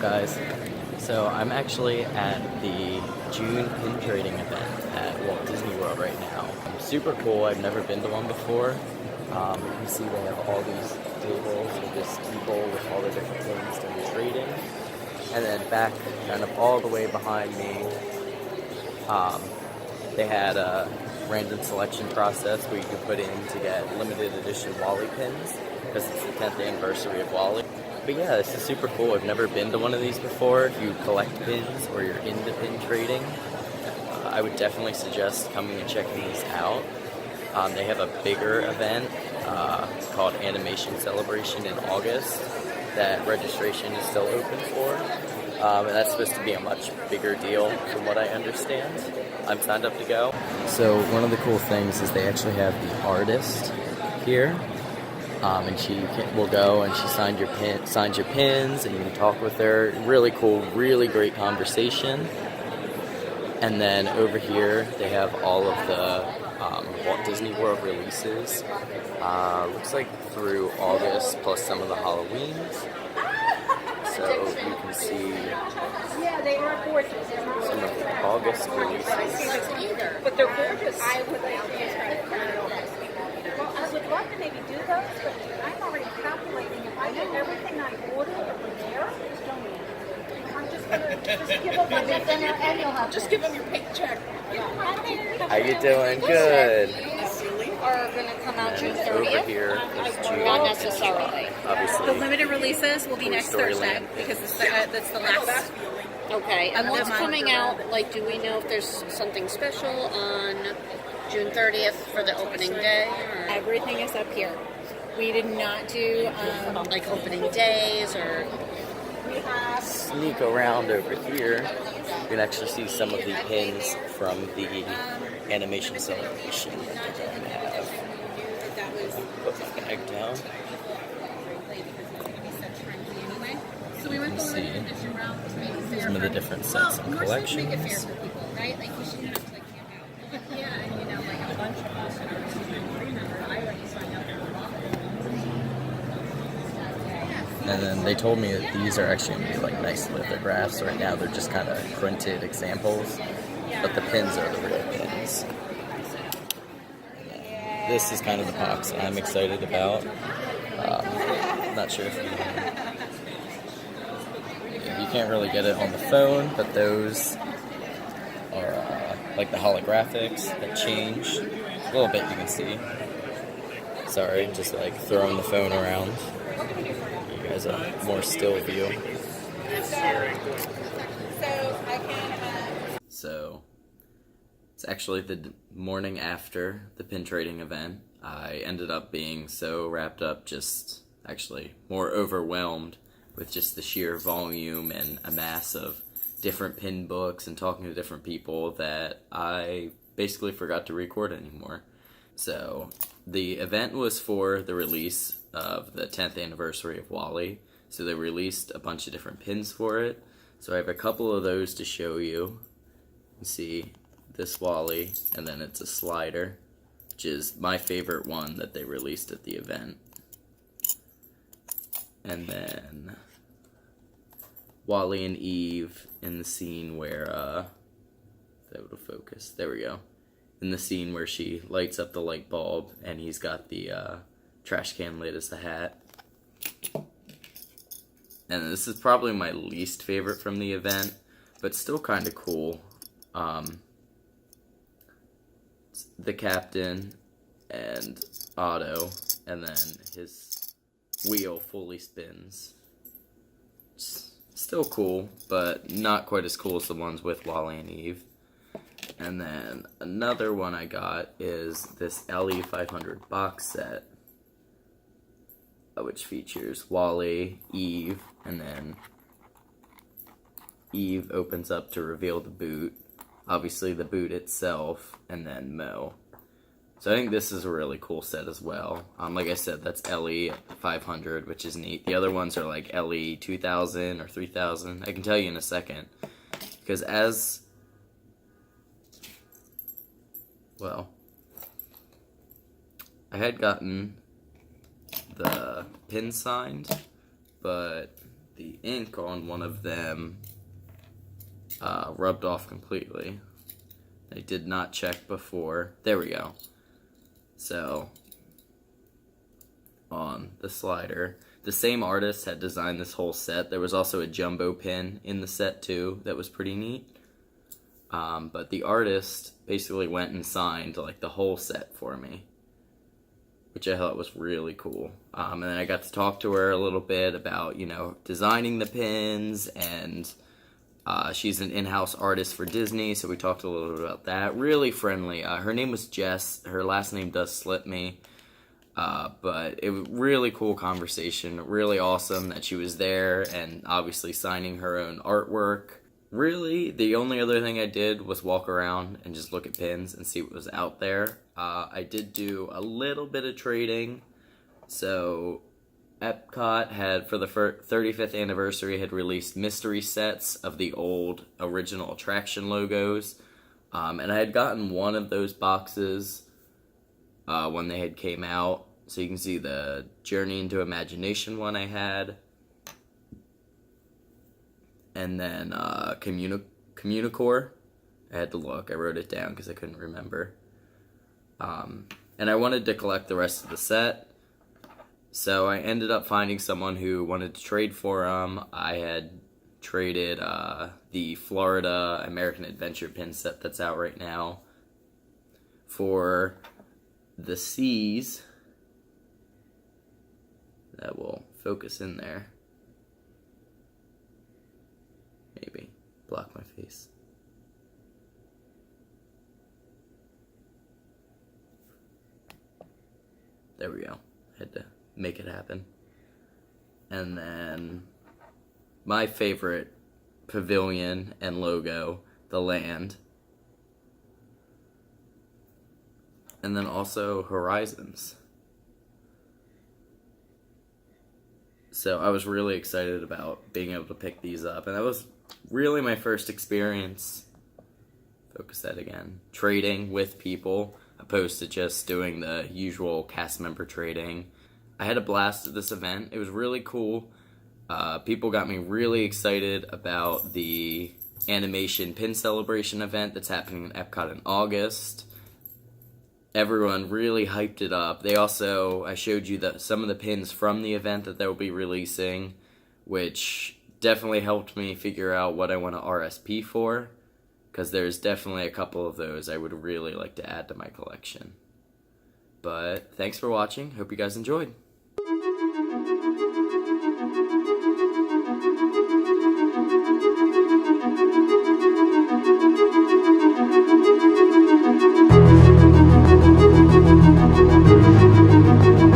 guys? So I'm actually at the June pin trading event at Walt Disney World right now. Super cool. I've never been to one before. You can see they have all these tables with just people with all the different pins to be trading. And then back kind of all the way behind me, they had a random selection process where you could put in to get limited edition Wally pins because it's the 10th anniversary of Wally. But yeah, this is super cool. I've never been to one of these before. If you collect pins or you're into pin trading, I would definitely suggest coming and checking these out. They have a bigger event called Animation Celebration in August that registration is still open for. And that's supposed to be a much bigger deal from what I understand. I'm signed up to go. So one of the cool things is they actually have the artist here. And she will go and she signs your pins and you can talk with her. Really cool, really great conversation. And then over here they have all of the Walt Disney World releases. Looks like through August plus some of the Halloweens. So you can see some of the August releases. But they're gorgeous. I would love to maybe do those, but I'm already calculating if I get everything I ordered over there, I'm just going to give them my dinner and you'll have just give them your paycheck. How you doing? Good. Are going to come out June 30th? Over here is June. Not necessarily. Obviously. The limited releases will be next Thursday because that's the last. Okay, and what's month coming or out, like, do we know if there's something special on June 30th for the opening day? Or? Everything is up here. We did not do like opening days or... Sneak around over here. You can actually see some of the pins from the animation celebration that they're going to have. Put my bag down. You can see some of the different sets and collections. And then they told me that these are actually going to be like nice lithographs. Right now they're just kind of printed examples, but the pins are the real pins. This is kind of the box I'm excited about. Not sure if you can't really get it on the phone, but those are like the holographics that change. A little bit you can see. Sorry, just like throwing the phone around. You guys a more still view. So it's actually the morning after the pin trading event. I ended up being so wrapped up, just actually more overwhelmed with just the sheer volume and a mass of different pin books and talking to different people that I basically forgot to record anymore. So the event was for the release of the 10th anniversary of Wally. So they released a bunch of different pins for it. So I have a couple of those to show you. You can see this Wally, and then it's a slider, which is my favorite one that they released at the event. And then Wally and Eve in the scene where, that would focus, there we go. In the scene where she lights up the light bulb and he's got the trash can lid as the hat. And this is probably my least favorite from the event, but still kind of cool. The captain and Otto, and then his wheel fully spins. Still cool, but not quite as cool as the ones with Wally and Eve. And then another one I got is this LE 500 box set, which features Wally, Eve, and then Eve opens up to reveal the boot, obviously the boot itself, and then Mo. So I think this is a really cool set as well. Like I said, that's LE 500, which is neat. The other ones are like LE 2000 or 3000. I can tell you in a second. Because I had gotten the pin signed, but the ink on one of them rubbed off completely. I did not check before. There we go. So, on the slider, the same artist had designed this whole set. There was also a jumbo pin in the set too that was pretty neat. But the artist basically went and signed like the whole set for me, which I thought was really cool. And then I got to talk to her a little bit about, you know, designing the pins, and she's an in-house artist for Disney, so we talked a little bit about that. Really friendly. Her name was Jess. Her last name does slip me. But it was really cool conversation. Really awesome that she was there and obviously signing her own artwork. Really, the only other thing I did was walk around and just look at pins and see what was out there. I did do a little bit of trading. So, Epcot had, for the 35th anniversary, had released mystery sets of the old original attraction logos. And I had gotten one of those boxes when they had came out. So you can see the Journey into Imagination one I had. And then Communicore. I had to look. I wrote it down because I couldn't remember. And I wanted to collect the rest of the set. So I ended up finding someone who wanted to trade for them. I had traded the Florida American Adventure pin set that's out right now for the Seas. That will focus in there. Maybe. Block my face. There we go. Had to make it happen. And then my favorite pavilion and logo, the land. And then also Horizons. So I was really excited about being able to pick these up. And that was really my first experience, focus that again, trading with people, opposed to just doing the usual cast member trading. I had a blast at this event. It was really cool. People got me really excited about the animation pin celebration event that's happening in Epcot in August. Everyone really hyped it up. I showed you some of the pins from the event that they'll be releasing, which definitely helped me figure out what I want to RSP for, because there's definitely a couple of those I would really like to add to my collection. But thanks for watching. Hope you guys enjoyed.